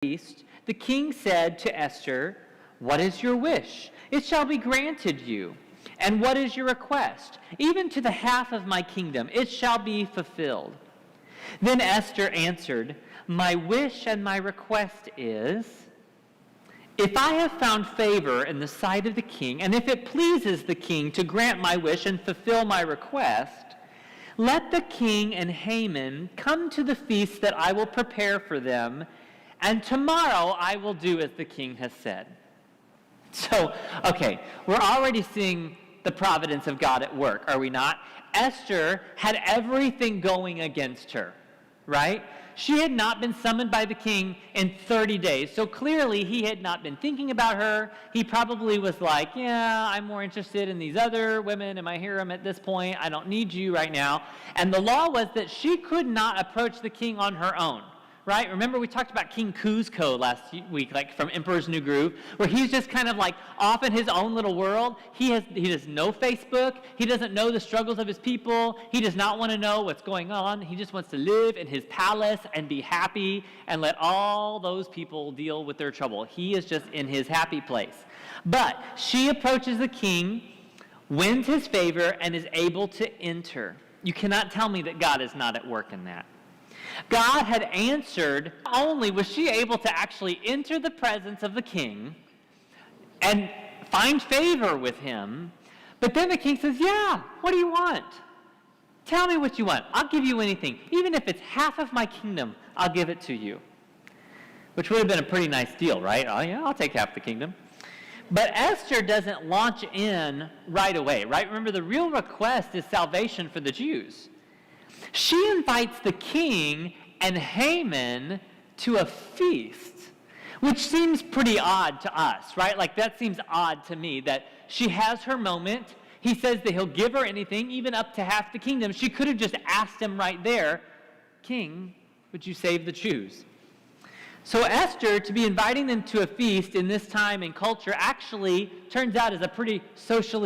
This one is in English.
feast, the king said to Esther, "What is your wish? It shall be granted you. And what is your request? Even to the half of my kingdom, it shall be fulfilled." Then Esther answered, "My wish and my request is, if I have found favor in the sight of the king, and if it pleases the king to grant my wish and fulfill my request, let the king and Haman come to the feast that I will prepare for them, and tomorrow I will do as the king has said." So, okay, we're already seeing the providence of God at work, are we not? Esther had everything going against her, right? She had not been summoned by the king in 30 days. So clearly he had not been thinking about her. He probably was like, yeah, I'm more interested in these other women in my harem at this point. I don't need you right now. And the law was that she could not approach the king on her own. Right? Remember we talked about King Kuzco last week, like from Emperor's New Groove, where he's just kind of like off in his own little world. He does no Facebook. He doesn't know the struggles of his people. He does not want to know what's going on. He just wants to live in his palace and be happy and let all those people deal with their trouble. He is just in his happy place. But she approaches the king, wins his favor, and is able to enter. You cannot tell me that God is not at work in that. God had answered. Not only was she able to actually enter the presence of the king and find favor with him, but then the king says, yeah, what do you want? Tell me what you want. I'll give you anything. Even if it's half of my kingdom, I'll give it to you. Which would have been a pretty nice deal, right? Oh yeah, I'll take half the kingdom. But Esther doesn't launch in right away, right? Remember, the real request is salvation for the Jews. She invites the king and Haman to a feast, which seems pretty odd to us, right? Like that seems odd to me that she has her moment. He says that he'll give her anything, even up to half the kingdom. She could have just asked him right there, "King, would you save the Jews?" So Esther, to be inviting them to a feast in this time and culture, actually turns out as a pretty socially